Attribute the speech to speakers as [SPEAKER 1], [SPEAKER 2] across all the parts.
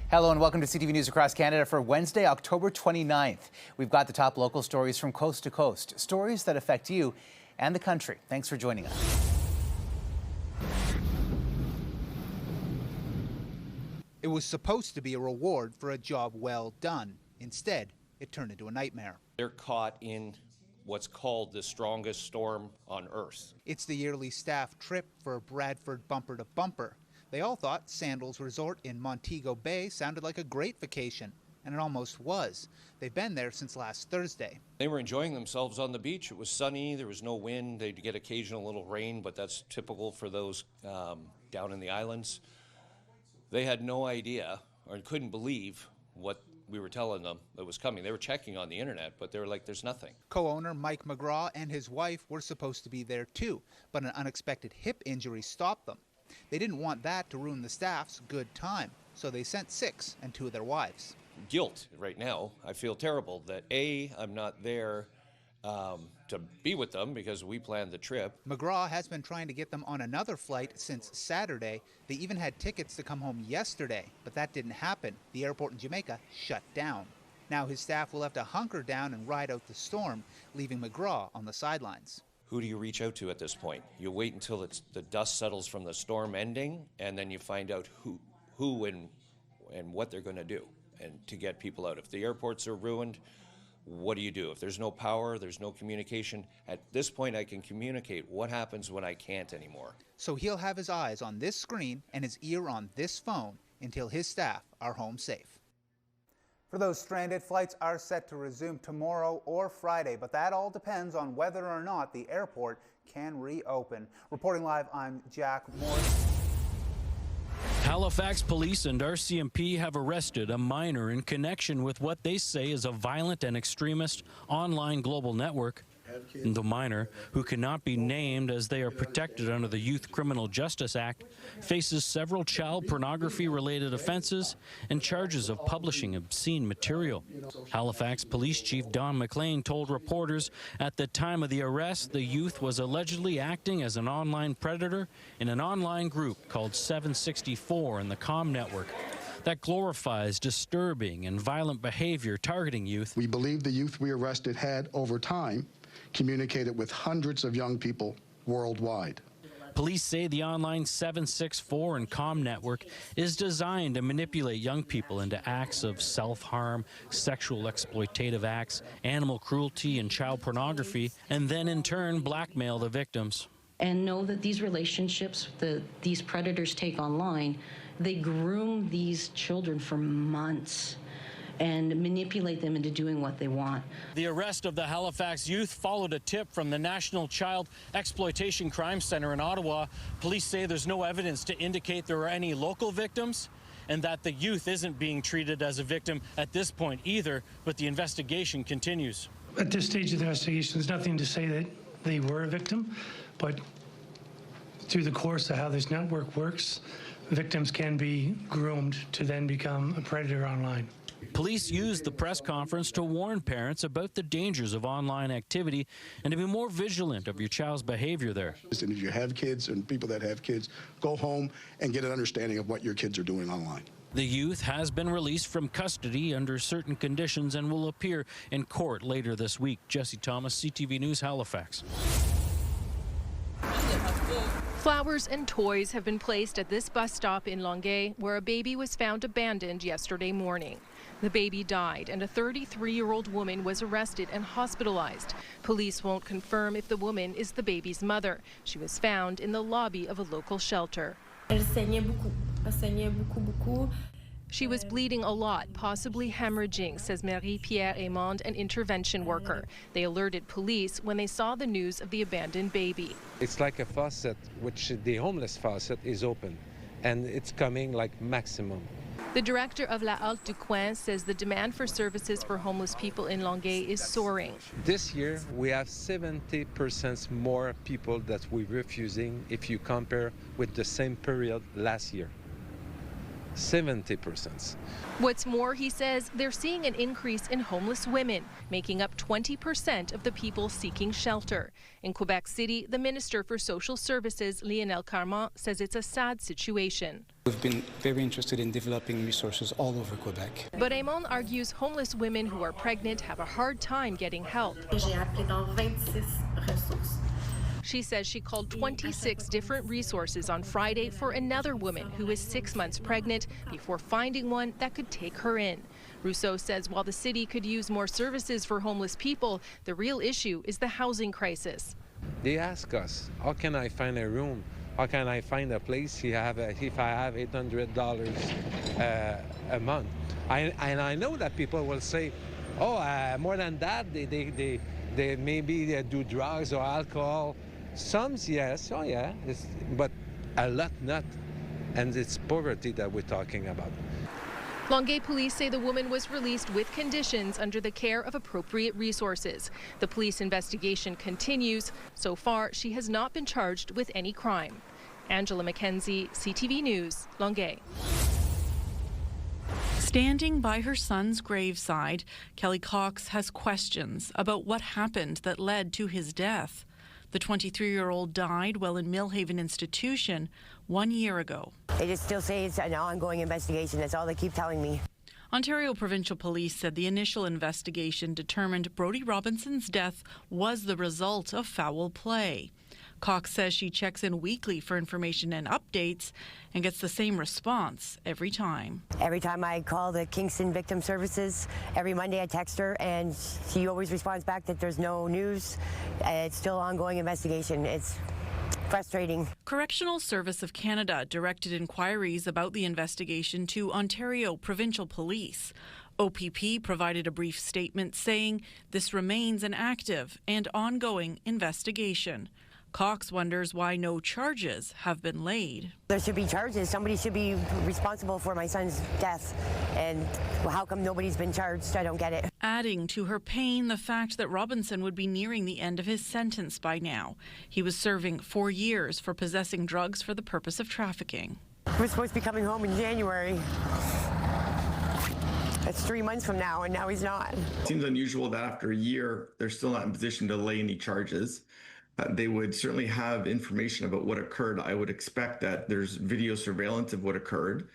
[SPEAKER 1] Hello and welcome to CTV News Across Canada for Wednesday, October 29th. We've got the top local stories from coast to coast, stories that affect you and the country. Thanks for joining us.
[SPEAKER 2] It was supposed to be a reward for a job well done. Instead, it turned into a nightmare.
[SPEAKER 3] They're caught in what's called the strongest storm on Earth.
[SPEAKER 2] It's the yearly staff trip for Bradford bumper to bumper. They all thought Sandals Resort in Montego Bay sounded like a great vacation, and it almost was. They've been there since last Thursday.
[SPEAKER 3] They were enjoying themselves on the beach. It was sunny, there was no wind, they'd get occasional little rain, but that's typical for those down in the islands. They had no idea or couldn't believe what we were telling them that was coming. They were checking on the internet, but they were like, there's nothing.
[SPEAKER 2] Co-owner Mike McGraw and his wife were supposed to be there too, but an unexpected hip injury stopped them. They didn't want that to ruin the staff's good time, so they sent 6 and 2 of their wives.
[SPEAKER 3] Guilt right now. I feel terrible that A, I'm not there to be with them because we planned the trip.
[SPEAKER 2] McGraw has been trying to get them on another flight since Saturday. They even had tickets to come home yesterday, but that didn't happen. The airport in Jamaica shut down. Now his staff will have to hunker down and ride out the storm, leaving McGraw on the sidelines.
[SPEAKER 3] Who do you reach out to at this point? You wait until the dust settles from the storm ending, and then you find out who and what they're going to do and to get people out. If the airports are ruined, what do you do? If there's no power, there's no communication. At this point, I can communicate. What happens when I can't anymore?
[SPEAKER 2] So he'll have his eyes on this screen and his ear on this phone until his staff are home safe. For those stranded, flights are set to resume tomorrow or Friday, but that all depends on whether or not the airport can reopen. Reporting live, I'm Jack Morris.
[SPEAKER 4] Halifax police and RCMP have arrested a minor in connection with what they say is a violent and extremist online global network. The minor, who cannot be named as they are protected under the Youth Criminal Justice Act, faces several child pornography-related offenses and charges of publishing obscene material. Halifax Police Chief Don McLean told reporters at the time of the arrest the youth was allegedly acting as an online predator in an online group called 764 in the COM network that glorifies disturbing and violent behavior targeting youth.
[SPEAKER 5] We believe the youth we arrested had, over time, communicated with hundreds of young people worldwide.
[SPEAKER 4] Police say the online 764 and COM network is designed to manipulate young people into acts of self-harm, sexual exploitative acts, animal cruelty, and child pornography, and then in turn blackmail the victims.
[SPEAKER 6] And know that these relationships these predators take online, they groom these children for months and manipulate them into doing what they want.
[SPEAKER 4] The arrest of the Halifax youth followed a tip from the National Child Exploitation Crime Center in Ottawa. Police say there's no evidence to indicate there are any local victims and that the youth isn't being treated as a victim at this point either, but the investigation continues.
[SPEAKER 7] At this stage of the investigation, there's nothing to say that they were a victim, but through the course of how this network works, victims can be groomed to then become a predator online.
[SPEAKER 4] Police used the press conference to warn parents about the dangers of online activity and to be more vigilant of your child's behavior there.
[SPEAKER 5] And if you have kids and people that have kids, go home and get an understanding of what your kids are doing online.
[SPEAKER 4] The youth has been released from custody under certain conditions and will appear in court later this week. Jesse Thomas, CTV News, Halifax.
[SPEAKER 8] Flowers and toys have been placed at this bus stop in Longueuil, where a baby was found abandoned yesterday morning. The baby died, and a 33-year-old woman was arrested and hospitalized. Police won't confirm if the woman is the baby's mother. She was found in the lobby of a local shelter. She was bleeding a lot, possibly hemorrhaging, says Marie-Pierre Aymond, an intervention worker. They alerted police when they saw the news of the abandoned baby.
[SPEAKER 9] It's like a faucet, which the homeless faucet is open, and it's coming like maximum.
[SPEAKER 8] The director of La Halte du Coin says the demand for services for homeless people in Longueuil is soaring.
[SPEAKER 9] This year, we have 70% more people that we're refusing if you compare with the same period last year. 70%.
[SPEAKER 8] What's more, he says, they're seeing an increase in homeless women, making up 20% of the people seeking shelter. In Quebec City, the Minister for Social Services, Lionel Carman, says it's a sad situation.
[SPEAKER 10] We've been very interested in developing resources all over Quebec.
[SPEAKER 8] But Aimon argues homeless women who are pregnant have a hard time getting help. She says she called 26 different resources on Friday for another woman who is 6 months pregnant before finding one that could take her in. Rousseau says while the city could use more services for homeless people, the real issue is the housing crisis.
[SPEAKER 9] They ask us, how can I find a room? How can I find a place if I have $800 a month? And I know that people will say, oh, more than that, they maybe do drugs or alcohol. Some, yes, oh yeah, but a lot not. And it's poverty that we're talking about.
[SPEAKER 8] Longueuil police say the woman was released with conditions under the care of appropriate resources. The police investigation continues. So far, she has not been charged with any crime. Angela Mackenzie, CTV News, Longueuil.
[SPEAKER 11] Standing by her son's graveside, Kelly Cox has questions about what happened that led to his death. The 23-year-old died while in Millhaven Institution 1 year ago.
[SPEAKER 12] They just still say it's an ongoing investigation. That's all they keep telling me.
[SPEAKER 11] Ontario Provincial Police said the initial investigation determined Brodie Robinson's death was the result of foul play. Cox says she checks in weekly for information and updates and gets the same response every time.
[SPEAKER 12] Every time I call the Kingston Victim Services, every Monday I text her and she always responds back that there's no news. It's still an ongoing investigation. It's frustrating.
[SPEAKER 11] Correctional Service of Canada directed inquiries about the investigation to Ontario Provincial Police. OPP provided a brief statement saying this remains an active and ongoing investigation. Cox wonders why no charges have been laid.
[SPEAKER 12] There should be charges. Somebody should be responsible for my son's death. And how come nobody's been charged? I don't get it.
[SPEAKER 11] Adding to her pain the fact that Robinson would be nearing the end of his sentence by now. He was serving 4 years for possessing drugs for the purpose of trafficking.
[SPEAKER 12] We're supposed to be coming home in January. That's 3 months from now, and now he's not.
[SPEAKER 13] It seems unusual that after a year, they're still not in position to lay any charges. They would certainly have information about what occurred. I would expect that there's video surveillance of what occurred.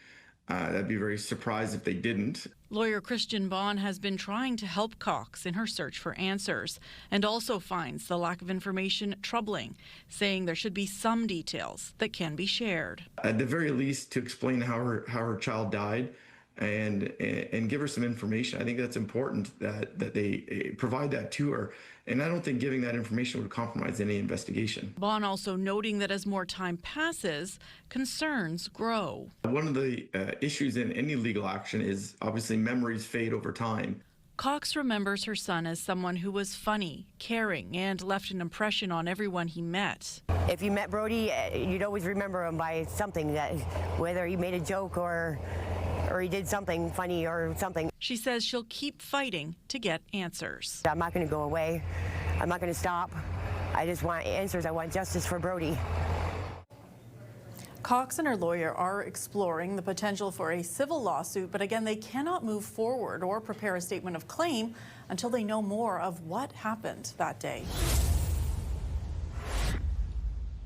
[SPEAKER 13] I'd be very surprised if they didn't.
[SPEAKER 11] Lawyer Christian Bond has been trying to help Cox in her search for answers and also finds the lack of information troubling, saying there should be some details that can be shared.
[SPEAKER 13] At the very least, to explain how her child died and give her some information. I think that's important that they provide that to her. And I don't think giving that information would compromise any investigation.
[SPEAKER 11] Bond also noting that as more time passes, concerns grow.
[SPEAKER 13] One of the issues in any legal action is obviously memories fade over time.
[SPEAKER 11] Cox remembers her son as someone who was funny, caring, and left an impression on everyone he met.
[SPEAKER 12] If you met Brodie, you'd always remember him by something, that whether he made a joke or he did something funny or something.
[SPEAKER 11] She says she'll keep fighting to get answers.
[SPEAKER 12] I'm not going to go away. I'm not going to stop. I just want answers. I want justice for Brodie.
[SPEAKER 14] Cox and her lawyer are exploring the potential for a civil lawsuit, but again, they cannot move forward or prepare a statement of claim until they know more of what happened that day.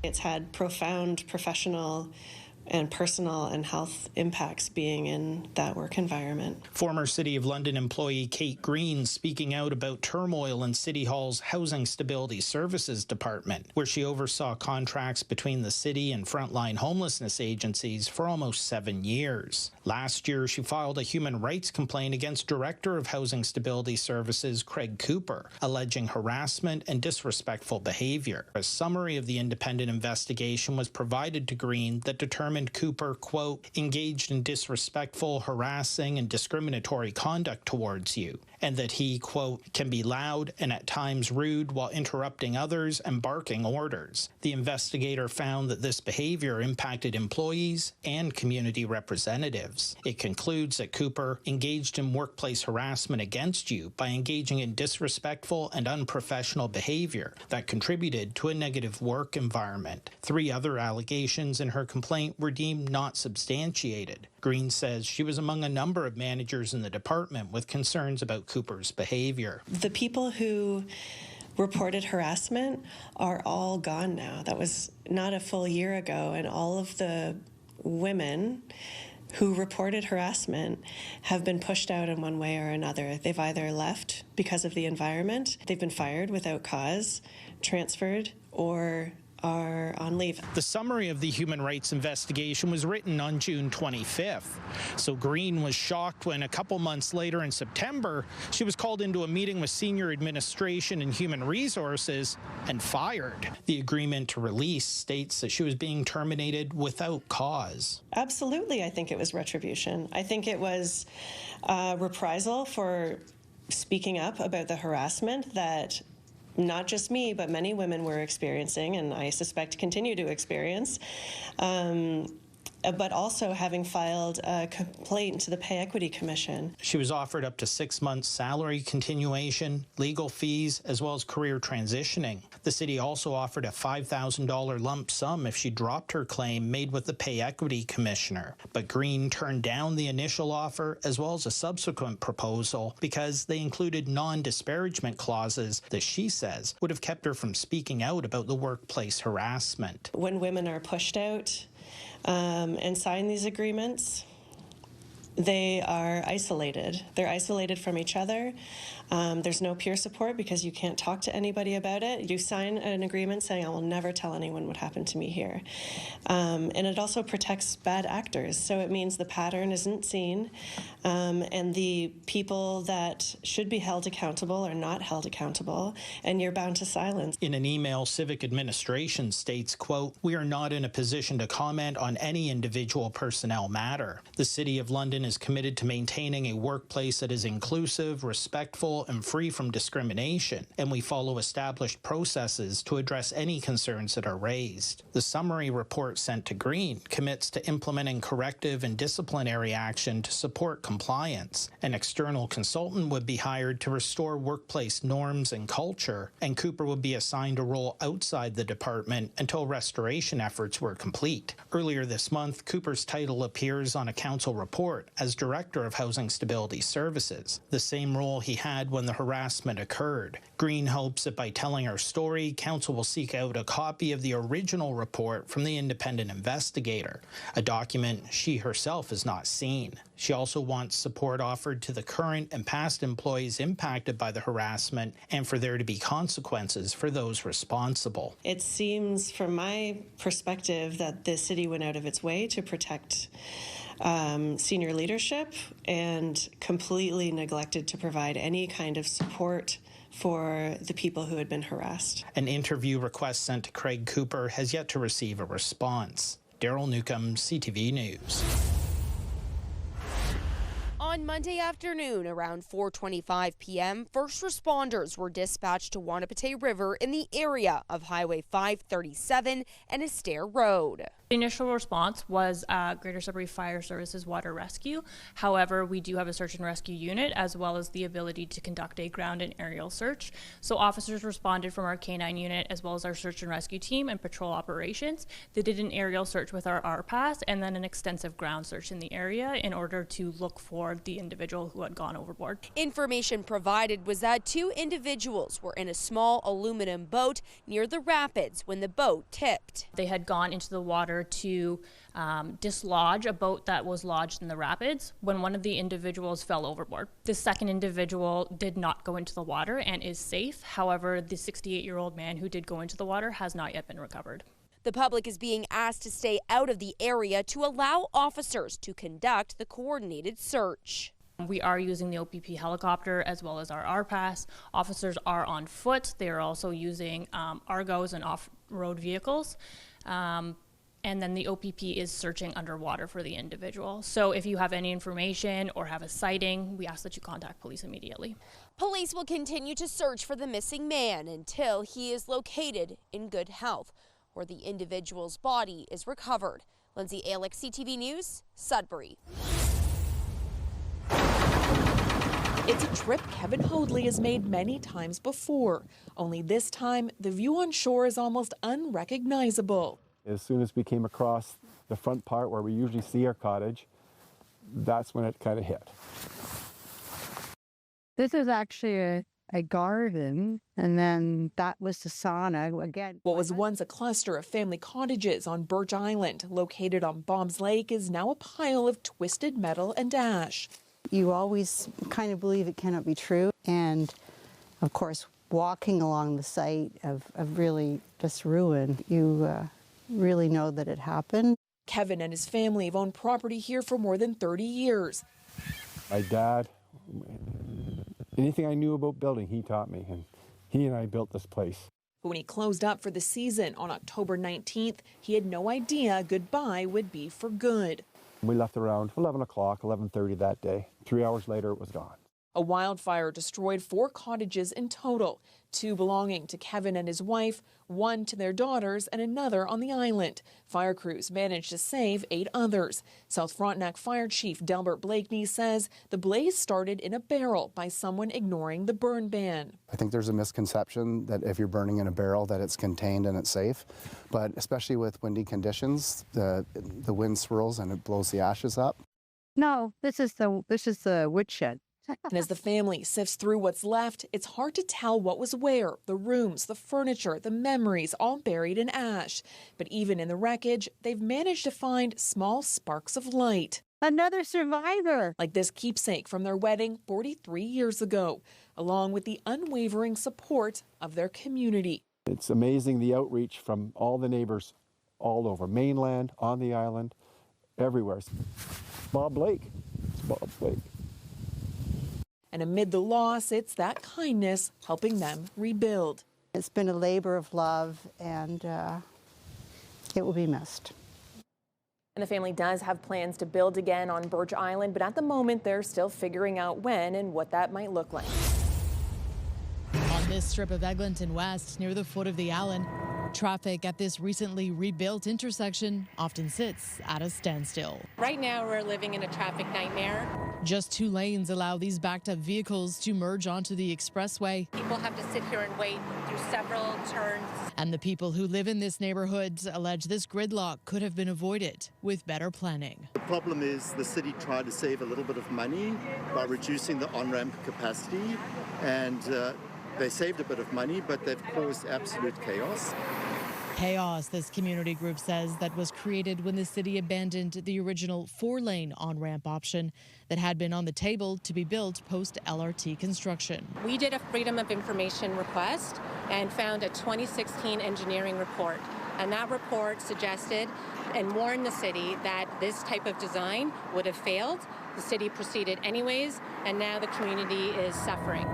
[SPEAKER 15] It's had profound professional and personal and health impacts being in that work environment.
[SPEAKER 16] Former City of London employee Kate Green speaking out about turmoil in City Hall's Housing Stability Services Department, where she oversaw contracts between the city and frontline homelessness agencies for almost 7 years. Last year, she filed a human rights complaint against Director of Housing Stability Services Craig Cooper, alleging harassment and disrespectful behavior. A summary of the independent investigation was provided to Green that determined Cooper, quote, engaged in disrespectful, harassing, and discriminatory conduct towards you, and that he, quote, can be loud and at times rude while interrupting others and barking orders. The investigator found that this behavior impacted employees and community representatives. It concludes that Cooper engaged in workplace harassment against you by engaging in disrespectful and unprofessional behavior that contributed to a negative work environment. 3 other allegations in her complaint were deemed not substantiated. Green says she was among a number of managers in the department with concerns about Cooper's behavior.
[SPEAKER 15] The people who reported harassment are all gone now. That was not a full year ago, and all of the women who reported harassment have been pushed out in one way or another. They've either left because of the environment, they've been fired without cause, transferred, or are on leave.
[SPEAKER 16] The summary of the human rights investigation was written on June 25th. So Green was shocked when a couple months later in September, she was called into a meeting with senior administration and human resources and fired. The agreement to release states that she was being terminated without cause.
[SPEAKER 15] Absolutely, I think it was retribution. I think it was reprisal for speaking up about the harassment that not just me, but many women were experiencing, and I suspect continue to experience, but also having filed a complaint to the Pay Equity Commission.
[SPEAKER 16] She was offered up to 6 months salary continuation, legal fees, as well as career transitioning. The city also offered a $5,000 lump sum if she dropped her claim made with the Pay Equity Commissioner. But Green turned down the initial offer as well as a subsequent proposal because they included non-disparagement clauses that she says would have kept her from speaking out about the workplace harassment.
[SPEAKER 15] When women are pushed out and sign these agreements, they are isolated. They're isolated from each other. There's no peer support because you can't talk to anybody about it. You sign an agreement saying, I will never tell anyone what happened to me here. And it also protects bad actors. So it means the pattern isn't seen, and the people that should be held accountable are not held accountable, and you're bound to silence.
[SPEAKER 16] In an email, Civic Administration states, quote, "We are not in a position to comment on any individual personnel matter. The City of London is committed to maintaining a workplace that is inclusive, respectful, and free from discrimination, and we follow established processes to address any concerns that are raised." The summary report sent to Green commits to implementing corrective and disciplinary action to support compliance. An external consultant would be hired to restore workplace norms and culture, and Cooper would be assigned a role outside the department until restoration efforts were complete. Earlier this month, Cooper's title appears on a council report as Director of Housing Stability Services, the same role he had when the harassment occurred. Green hopes that by telling her story, council will seek out a copy of the original report from the independent investigator, a document she herself has not seen. She also wants support offered to the current and past employees impacted by the harassment and for there to be consequences for those responsible.
[SPEAKER 15] It seems, from my perspective, that the city went out of its way to protect senior leadership and completely neglected to provide any kind of support for the people who had been harassed.
[SPEAKER 16] An interview request sent to Craig Cooper has yet to receive a response. Daryl Newcomb, CTV News.
[SPEAKER 17] On Monday afternoon, around 4:25 p.m., first responders were dispatched to Wanapitei River in the area of Highway 537 and Astaire Road.
[SPEAKER 18] The initial response was Greater Sudbury Fire Services Water Rescue. However, we do have a search and rescue unit as well as the ability to conduct a ground and aerial search. So officers responded from our K9 unit as well as our search and rescue team and patrol operations. They did an aerial search with our RPAS and then an extensive ground search in the area in order to look for the individual who had gone overboard.
[SPEAKER 17] Information provided was that two individuals were in a small aluminum boat near the rapids when the boat tipped.
[SPEAKER 18] They had gone into the water to dislodge a boat that was lodged in the rapids when one of the individuals fell overboard. The second individual did not go into the water and is safe. However, the 68-year-old man who did go into the water has not yet been recovered.
[SPEAKER 17] The public is being asked to stay out of the area to allow officers to conduct the coordinated search.
[SPEAKER 18] We are using the OPP helicopter as well as our RPAS. Officers are on foot. They are also using Argos and off-road vehicles. And then the OPP is searching underwater for the individual. So if you have any information or have a sighting, we ask that you contact police immediately.
[SPEAKER 17] Police will continue to search for the missing man until he is located in good health, or the individual's body is recovered. Lindsay Alick, CTV News, Sudbury.
[SPEAKER 19] It's a trip Kevin Hoadley has made many times before, only this time the view on shore is almost unrecognizable.
[SPEAKER 20] As soon as we came across the front part where we usually see our cottage, that's when it kind of hit.
[SPEAKER 21] This is actually a garden, and then that was the sauna again.
[SPEAKER 19] What was once a cluster of family cottages on Birch Island, located on Bombs Lake, is now a pile of twisted metal and ash.
[SPEAKER 21] You always kind of believe it cannot be true, and of course, walking along the site of really just ruin, you really know that it happened.
[SPEAKER 19] Kevin and his family have owned property here for more than 30 years.
[SPEAKER 20] My dad, anything I knew about building, he taught me, and he and I built this place.
[SPEAKER 19] When he closed up for the season on October 19th, he had no idea goodbye would be for good.
[SPEAKER 20] We left around 11 o'clock, 11:30 that day. 3 hours later, it was gone.
[SPEAKER 19] A wildfire destroyed 4 cottages in total, 2 belonging to Kevin and his wife, 1 to their daughters, and another on the island. Fire crews managed to save 8 others. South Frontenac Fire Chief Delbert Blakeney says the blaze started in a barrel by someone ignoring the burn ban.
[SPEAKER 5] I think there's a misconception that if you're burning in a barrel that it's contained and it's safe, but especially with windy conditions, the wind swirls and it blows the ashes up.
[SPEAKER 21] No, this is the woodshed.
[SPEAKER 19] And as the family sifts through what's left, it's hard to tell what was where. The rooms, the furniture, the memories, all buried in ash. But even in the wreckage, they've managed to find small sparks of light.
[SPEAKER 21] Another survivor.
[SPEAKER 19] Like this keepsake from their wedding 43 years ago, along with the unwavering support of their community.
[SPEAKER 20] It's amazing the outreach from all the neighbors all over, mainland, on the island, everywhere. Bob Blake. It's Bob Blake.
[SPEAKER 19] And amid the loss, it's that kindness helping them rebuild.
[SPEAKER 21] It's been a labor of love, and it will be missed.
[SPEAKER 19] And the family does have plans to build again on Birch Island, but at the moment they're still figuring out when and what that might look like.
[SPEAKER 22] On this strip of Eglinton West, near the foot of the Allen, traffic at this recently rebuilt intersection often sits at a standstill.
[SPEAKER 23] Right now, we're living in a traffic nightmare.
[SPEAKER 22] Just 2 lanes allow these backed-up vehicles to merge onto the expressway.
[SPEAKER 23] People have to sit here and wait through several turns.
[SPEAKER 22] And the people who live in this neighborhood allege this gridlock could have been avoided with better planning.
[SPEAKER 24] The problem is the city tried to save a little bit of money by reducing the on-ramp capacity, and they saved a bit of money, but they've caused absolute chaos.
[SPEAKER 22] Chaos, this community group says, that was created when the city abandoned the original 4-lane on-ramp option that had been on the table to be built post-LRT construction.
[SPEAKER 23] We did a Freedom of Information request and found a 2016 engineering report. And that report suggested and warned the city that this type of design would have failed. The city proceeded anyways, and now the community is suffering.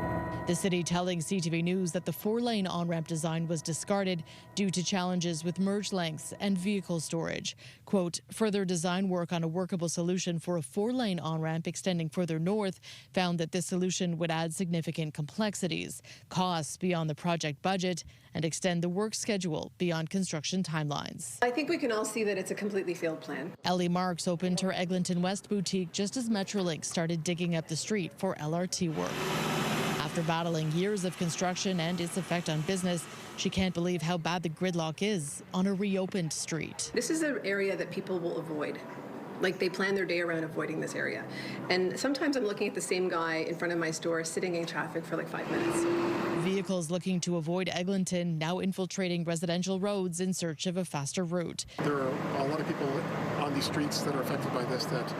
[SPEAKER 22] The city telling CTV News that the 4-lane on-ramp design was discarded due to challenges with merge lengths and vehicle storage. Quote, further design work on a workable solution for a 4-lane on-ramp extending further north found that this solution would add significant complexities, costs beyond the project budget, and extend the work schedule beyond construction timelines.
[SPEAKER 25] I think we can all see that it's a completely failed plan.
[SPEAKER 22] Ellie Marks opened her Eglinton West boutique just as Metrolink started digging up the street for LRT work. After battling years of construction and its effect on business, she can't believe how bad the gridlock is on a reopened street.
[SPEAKER 25] This is an area that people will avoid. Like, they plan their day around avoiding this area. And sometimes I'm looking at the same guy in front of my store sitting in traffic for like 5 minutes.
[SPEAKER 22] Vehicles looking to avoid Eglinton now infiltrating residential roads in search of a faster route.
[SPEAKER 26] There are a lot of people on these streets that are affected by this that,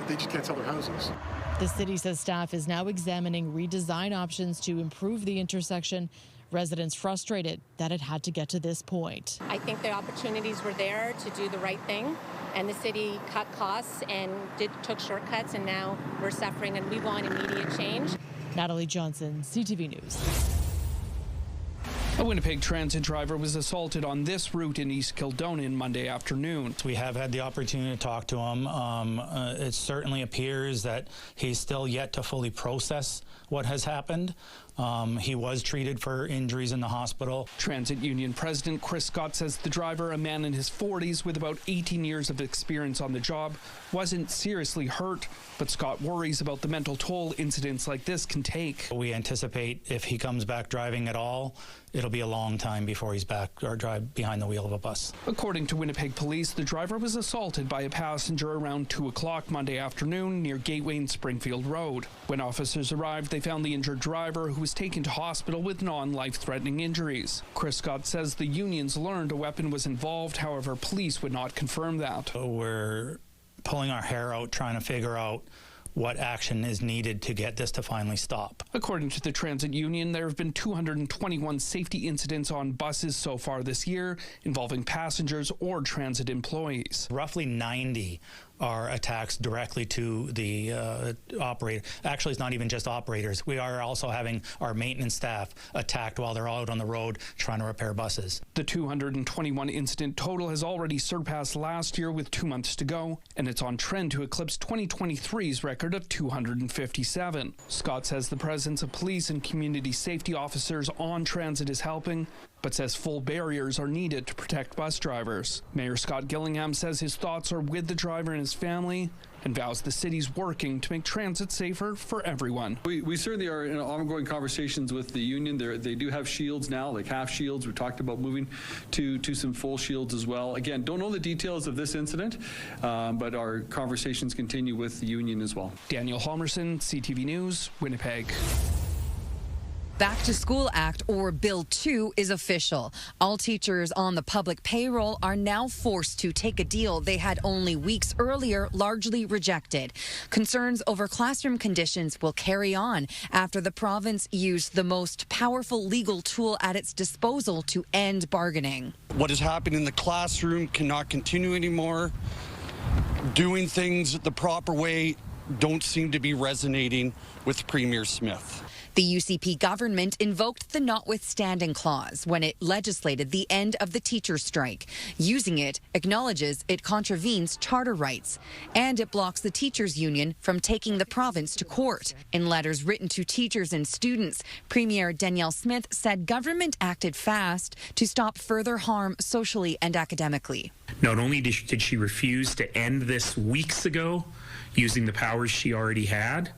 [SPEAKER 26] they just can't sell their houses.
[SPEAKER 22] The city says staff is now examining redesign options to improve the intersection. Residents frustrated that it had to get to this point.
[SPEAKER 23] I think the opportunities were there to do the right thing, and the city cut costs and took shortcuts, and now we're suffering, and we want immediate change.
[SPEAKER 22] Natalie Johnson, CTV News.
[SPEAKER 27] A Winnipeg transit driver was assaulted on this route in East Kildonan Monday afternoon.
[SPEAKER 16] We have had the opportunity to talk to him. It certainly appears that he's still yet to fully process what has happened, He was treated for injuries in the hospital.
[SPEAKER 27] Transit Union President Chris Scott says the driver, a man in his 40s with about 18 years of experience on the job, wasn't seriously hurt, but Scott worries about the mental toll incidents like this can take.
[SPEAKER 16] We anticipate if he comes back driving at all, it'll be a long time before he's back or drive behind the wheel of a bus.
[SPEAKER 27] According to Winnipeg police, the driver was assaulted by a passenger around 2 o'clock Monday afternoon near Gateway and Springfield Road. When officers arrived, they found the injured driver, who was taken to hospital with non-life-threatening injuries. Chris Scott says the unions learned a weapon was involved. However, police would not confirm that.
[SPEAKER 16] We're pulling our hair out trying to figure out what action is needed to get this to finally stop.
[SPEAKER 27] According to the Transit Union, there have been 221 safety incidents on buses so far this year involving passengers or transit employees.
[SPEAKER 16] Roughly 90 are attacks directly to the operator. Actually, it's not even just operators. We are also having our maintenance staff attacked while they're out on the road trying to repair buses.
[SPEAKER 27] The 221 incident total has already surpassed last year with 2 months to go, and it's on trend to eclipse 2023's record of 257. Scott says the presence of police and community safety officers on transit is helping, but says full barriers are needed to protect bus drivers. Mayor Scott Gillingham says his thoughts are with the driver and his family, and vows the city's working to make transit safer for everyone.
[SPEAKER 1] We certainly are in ongoing conversations with the union. They do have shields now, like half shields. We talked about moving to some full shields as well. Again, don't know the details of this incident, but our conversations continue with the union as well.
[SPEAKER 27] Daniel Halmerson, CTV News, Winnipeg.
[SPEAKER 2] Back to School Act, or Bill 2, is official. All teachers on the public payroll are now forced to take a deal they had only weeks earlier largely rejected. Concerns over classroom conditions will carry on after the province used the most powerful legal tool at its disposal to end bargaining.
[SPEAKER 3] What has happened in the classroom cannot continue anymore. Doing things the proper way don't seem to be resonating with Premier Smith.
[SPEAKER 2] The UCP government invoked the notwithstanding clause when it legislated the end of the teachers' strike. Using it acknowledges it contravenes charter rights, and it blocks the teachers' union from taking the province to court. In letters written to teachers and students, Premier Danielle Smith said government acted fast to stop further harm socially and academically.
[SPEAKER 4] Not only did she refuse to end this weeks ago using the powers she already had,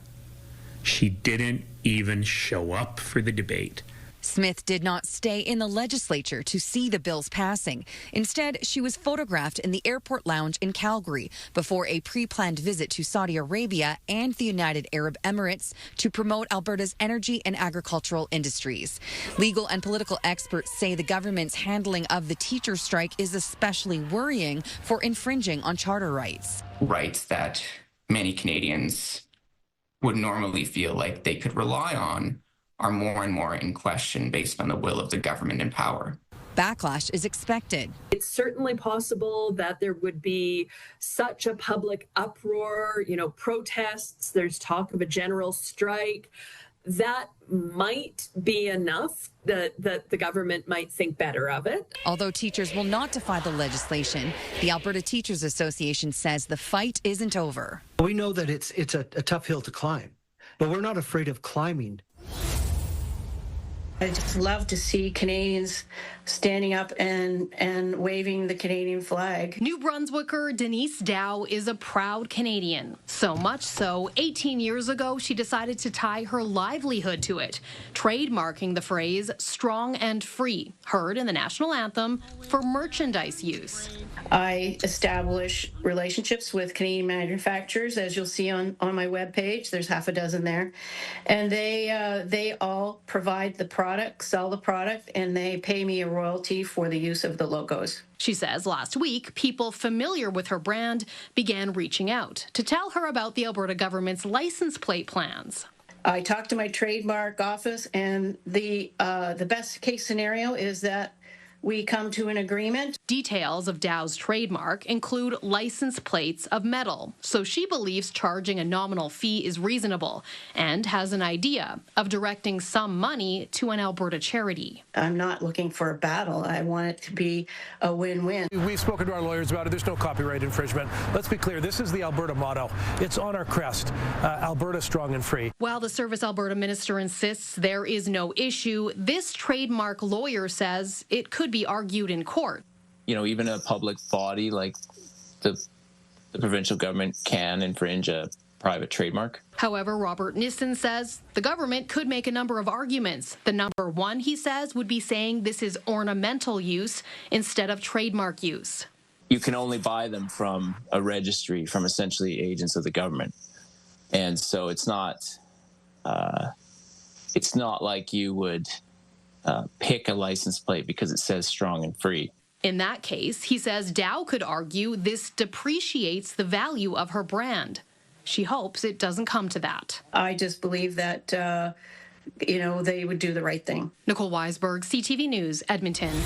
[SPEAKER 4] she didn't even show up for the debate.
[SPEAKER 2] Smith did not stay in the legislature to see the bill's passing. Instead, she was photographed in the airport lounge in Calgary before a pre-planned visit to Saudi Arabia and the United Arab Emirates to promote Alberta's energy and agricultural industries. Legal and political experts say the government's handling of the teacher strike is especially worrying for infringing on charter rights.
[SPEAKER 6] Rights that many Canadians would normally feel like they could rely on are more and more in question based on the will of the government in power.
[SPEAKER 2] Backlash is expected.
[SPEAKER 7] It's certainly possible that there would be such a public uproar, protests, there's talk of a general strike. That might be enough that the government might think better of it.
[SPEAKER 2] Although teachers will not defy the legislation, the Alberta Teachers Association says the fight isn't over.
[SPEAKER 10] We know that it's a tough hill to climb, but we're not afraid of climbing.
[SPEAKER 28] I just love to see Canadians standing up and waving the Canadian flag.
[SPEAKER 29] New Brunswicker Denise Dow is a proud Canadian. So much so, 18 years ago, she decided to tie her livelihood to it, trademarking the phrase strong and free, heard in the national anthem, for merchandise use.
[SPEAKER 28] I establish relationships with Canadian manufacturers, as you'll see on my webpage. There's half a dozen there. And they all provide the product, sell the product, and they pay me a royalty for the use of the logos.
[SPEAKER 29] She says last week, people familiar with her brand began reaching out to tell her about the Alberta government's license plate plans.
[SPEAKER 28] I talked to my trademark office, and the best case scenario is that we come to an agreement.
[SPEAKER 29] Details of Dow's trademark include license plates of metal, so she believes charging a nominal fee is reasonable and has an idea of directing some money to an Alberta charity.
[SPEAKER 28] I'm not looking for a battle. I want it to be a win-win.
[SPEAKER 8] We've spoken to our lawyers about it. There's no copyright infringement. Let's be clear, this is the Alberta motto. It's on our crest. Alberta strong and free.
[SPEAKER 29] While the Service Alberta minister insists there is no issue, this trademark lawyer says it could be argued in court.
[SPEAKER 9] You know, even a public body like the provincial government can infringe a private trademark.
[SPEAKER 29] However, Robert Nissen says the government could make a number of arguments. The number one, he says, would be saying this is ornamental use instead of trademark use.
[SPEAKER 9] You can only buy them from a registry, from essentially agents of the government. And so it's not like you would pick a license plate because it says strong and free.
[SPEAKER 29] In that case, he says Dow could argue this depreciates the value of her brand. She hopes it doesn't come to that.
[SPEAKER 28] I just believe that, they would do the right thing.
[SPEAKER 29] Nicole Weisberg, CTV News, Edmonton.